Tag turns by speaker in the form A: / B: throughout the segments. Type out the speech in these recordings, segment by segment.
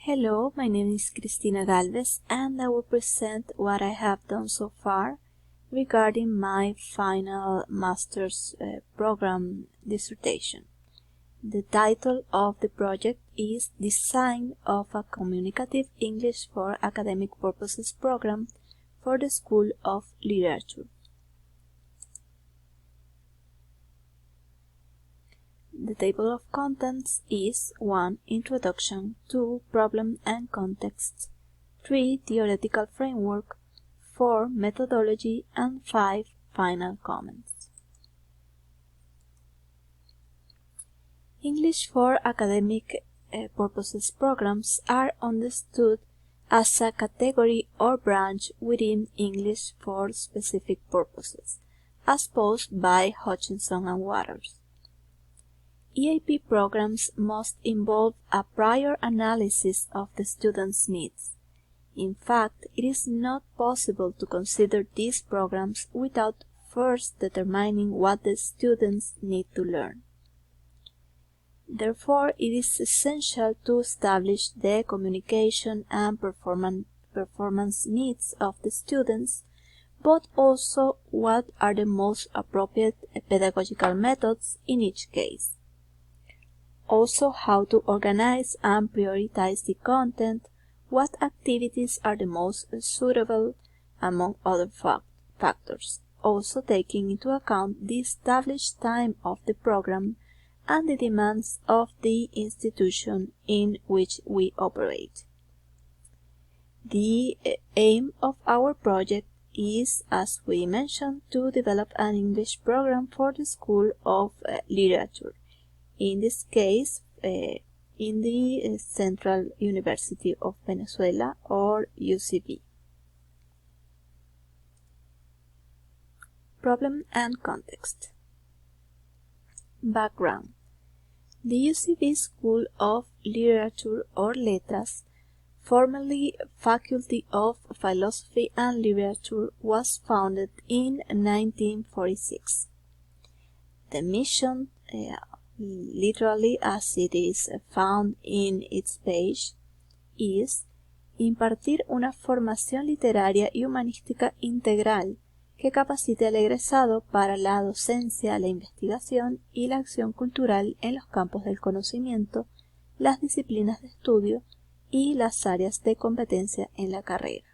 A: Hello, my name is Cristina Galvez and I will present what I have done so far regarding my final master's program dissertation. The title of the project is Design of a Communicative English for Academic Purposes program for the School of Literature. The table of contents is 1. Introduction, 2. Problem and context, 3. Theoretical framework, 4. Methodology, and 5. Final comments. English for academic purposes programs are understood as a category or branch within English for specific purposes, as posed by Hutchinson and Waters. EAP programs must involve a prior analysis of the student's needs. In fact, it is not possible to consider these programs without first determining what the students need to learn. Therefore, it is essential to establish the communication and performance needs of the students, but also what are the most appropriate pedagogical methods in each case. Also, how to organize and prioritize the content, what activities are the most suitable, among other factors, also taking into account the established time of the program and the demands of the institution in which we operate. The aim of our project is, as we mentioned, to develop an English program for the School of Literature, in this case in the Central University of Venezuela, or UCV. Problem and context. Background. The UCV School of Literature or Letras, formerly Faculty of Philosophy and Literature, was founded in 1946. The mission, literally as it is found in its page, is impartir una formación literaria y humanística integral que capacite al egresado para la docencia, la investigación y la acción cultural en los campos del conocimiento, las disciplinas de estudio y las áreas de competencia en la carrera.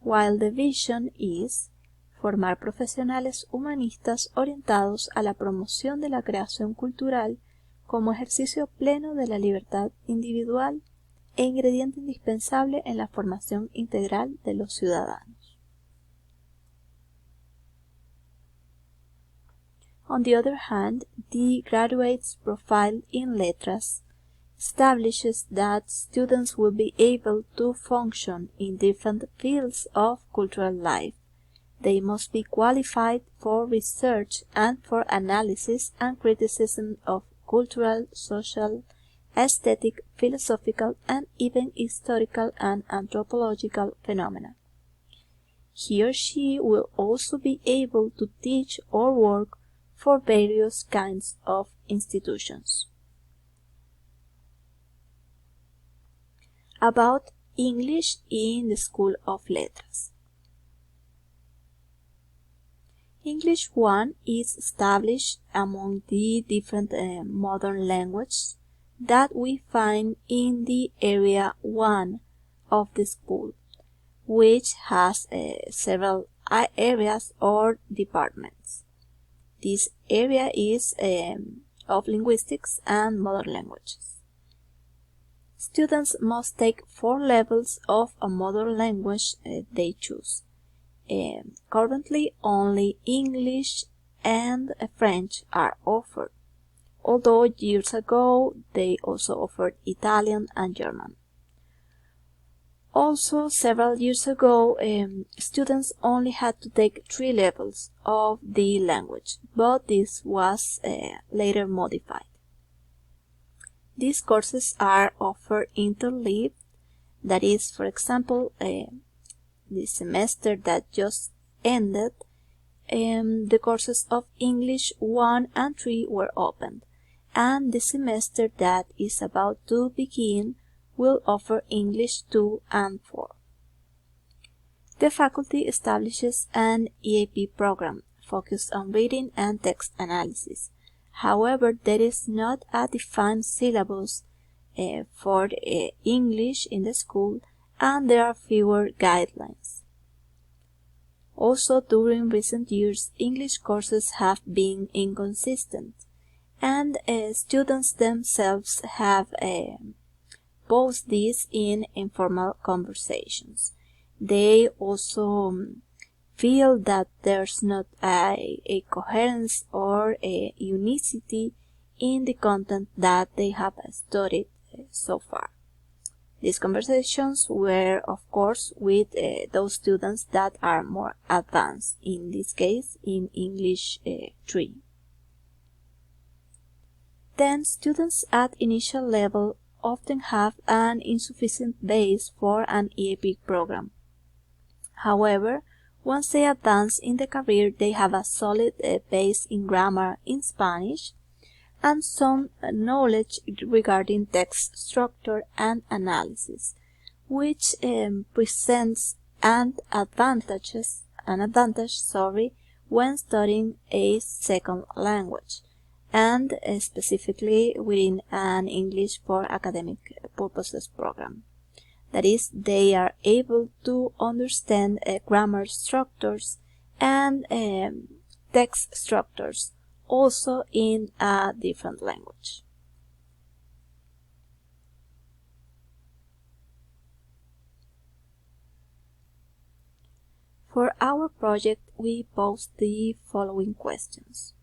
A: While the vision is formar profesionales humanistas orientados a la promoción de la creación cultural como ejercicio pleno de la libertad individual e ingrediente indispensable en la formación integral de los ciudadanos. On the other hand, the graduate's profile in Letras establishes that students will be able to function in different fields of cultural life. They must be qualified for research and for analysis and criticism of cultural, social, aesthetic, philosophical, and even historical and anthropological phenomena. He or she will also be able to teach or work for various kinds of institutions. About English in the School of Letras. English 1 is established among the different modern languages that we find in the Area 1 of the school, which has several areas or departments. This area is of linguistics and modern languages. Students must take 4 levels of a modern language they choose. Currently, only English and French are offered, although years ago they also offered Italian and German. Also, several years ago, students only had to take 3 levels of the language, but this was later modified. These courses are offered interleaved, that is, for example, the semester that just ended, the courses of English 1 and 3 were opened, and the semester that is about to begin will offer English 2 and 4. The faculty establishes an EAP program focused on reading and text analysis. However, there is not a defined syllabus for English in the school, and there are fewer guidelines. Also, during recent years, English courses have been inconsistent, and students themselves have posed this in informal conversations. They also feel that there's not a coherence or a unicity in the content that they have studied so far. These conversations were, of course, with those students that are more advanced, in this case in English 3. Then, students at initial level often have an insufficient base for an EAP program. However, once they advance in the career, they have a solid base in grammar in Spanish and some knowledge regarding text structure and analysis, which presents an advantage when studying a second language, and specifically within an English for academic purposes program. That is, they are able to understand grammar structures and text structures also in a different language. For our project, we posed the following questions.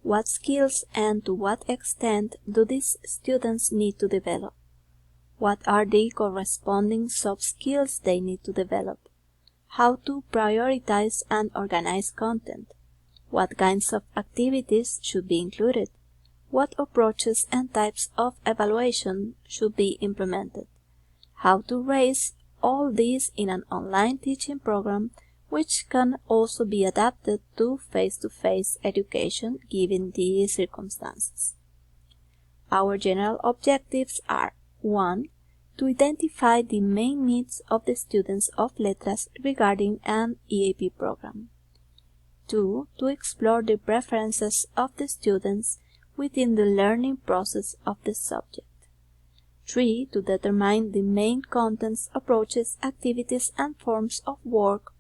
A: What skills and to what extent do these students need to develop? What are the corresponding soft skills they need to develop? How to prioritize and organize content? What kinds of activities should be included? What approaches and types of evaluation should be implemented? How to raise all these in an online teaching program, which can also be adapted to face-to-face education given the circumstances. Our general objectives are: 1. To identify the main needs of the students of Letras regarding an EAP program. 2. To explore the preferences of the students within the learning process of the subject. 3. To determine the main contents, approaches, activities, and forms of work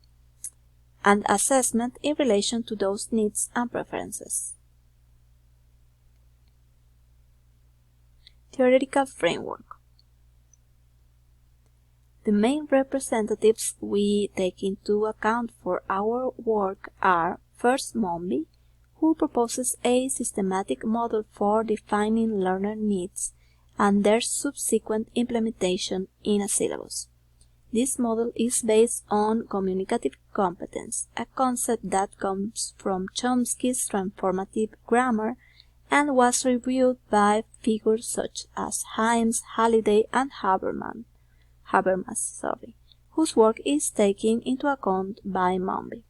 A: and assessment in relation to those needs and preferences. Theoretical framework. The main representatives we take into account for our work are, first, Monby, who proposes a systematic model for defining learner needs and their subsequent implementation in a syllabus. This model is based on communicative competence, a concept that comes from Chomsky's transformative grammar and was reviewed by figures such as Himes, Halliday, and Habermas, whose work is taken into account by Monby.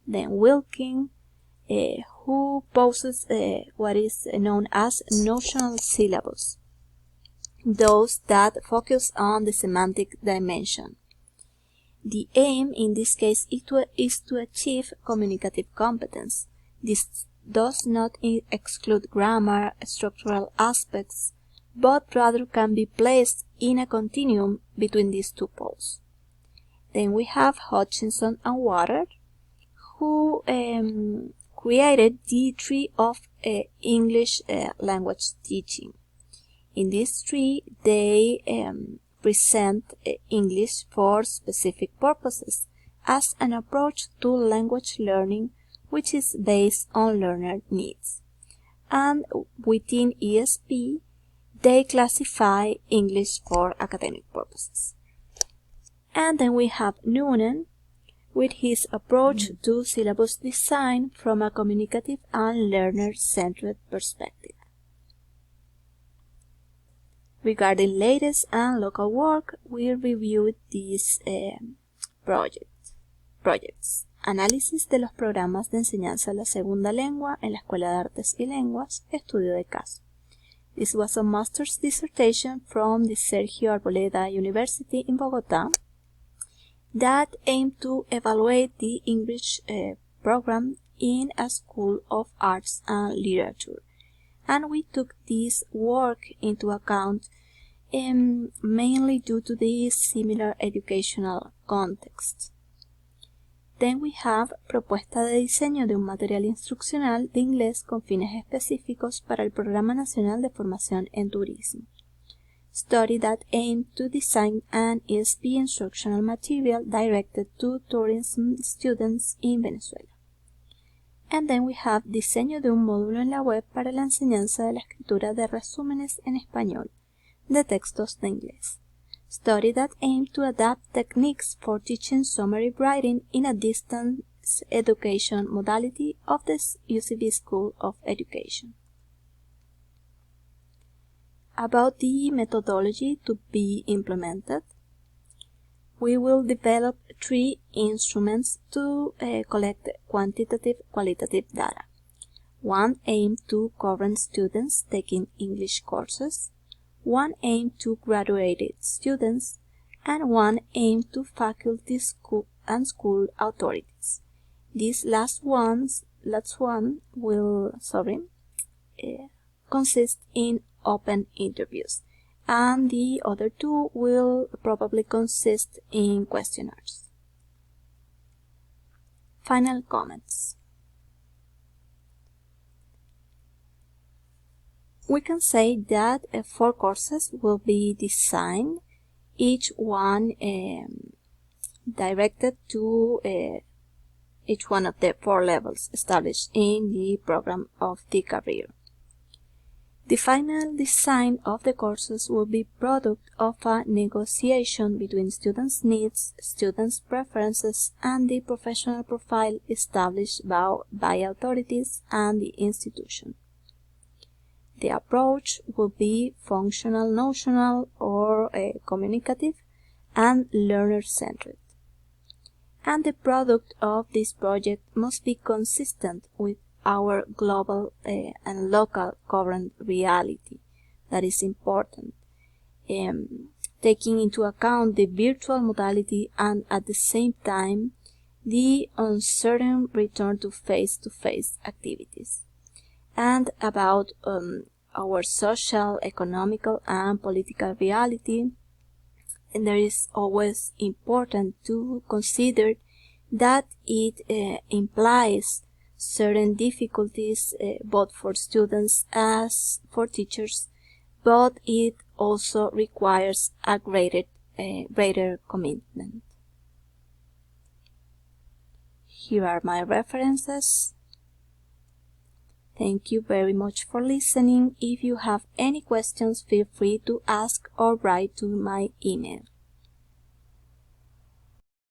A: Then Wilkin, who poses what is known as notional syllabus, those that focus on the semantic dimension. The aim in this case is to achieve communicative competence. This does not exclude grammar, structural aspects, but rather can be placed in a continuum between these two poles. Then we have Hutchinson and Water, who created the tree of English language teaching. In this tree, they present English for specific purposes as an approach to language learning which is based on learner needs. And within ESP, they classify English for academic purposes. And then we have Noonan with his approach to syllabus design from a communicative and learner-centered perspective. Regarding latest and local work, we reviewed these projects. Análisis de los programas de enseñanza de la segunda lengua en la Escuela de Artes y Lenguas, estudio de caso. This was a master's dissertation from the Sergio Arboleda University in Bogota that aimed to evaluate the English program in a School of Arts and Literature. And we took this work into account mainly due to the similar educational context. Then we have propuesta de diseño de un material instruccional de inglés con fines específicos para el Programa Nacional de Formación en Turismo. Study that aimed to design an ESP instructional material directed to tourism students in Venezuela. And then we have diseño de un módulo en la web para la enseñanza de la escritura de resúmenes en español de textos de inglés. Study that aimed to adapt techniques for teaching summary writing in a distance education modality of the UCB School of Education. About the methodology to be implemented, we will develop 3 instruments to collect qualitative data. One aimed to current students taking English courses, one aimed to graduated students, and one aimed to faculty, school authorities. This last one will consist in open interviews, and the other 2 will probably consist in questionnaires. Final comments. We can say that 4 courses will be designed, each one directed to each one of the 4 levels established in the program of the career. The final design of the courses will be product of a negotiation between students' needs, students' preferences, and the professional profile established by authorities and the institution. The approach will be functional, notional, or communicative, and learner-centered. And the product of this project must be consistent with our global and local current reality. That is important. Taking into account the virtual modality and at the same time the uncertain return to face-to-face activities. And about our social, economical, and political reality, and there is always important to consider that it implies certain difficulties both for students as for teachers, but it also requires a greater commitment. Here are my references. Thank you very much for listening. If you have any questions, feel free to ask or write to my email.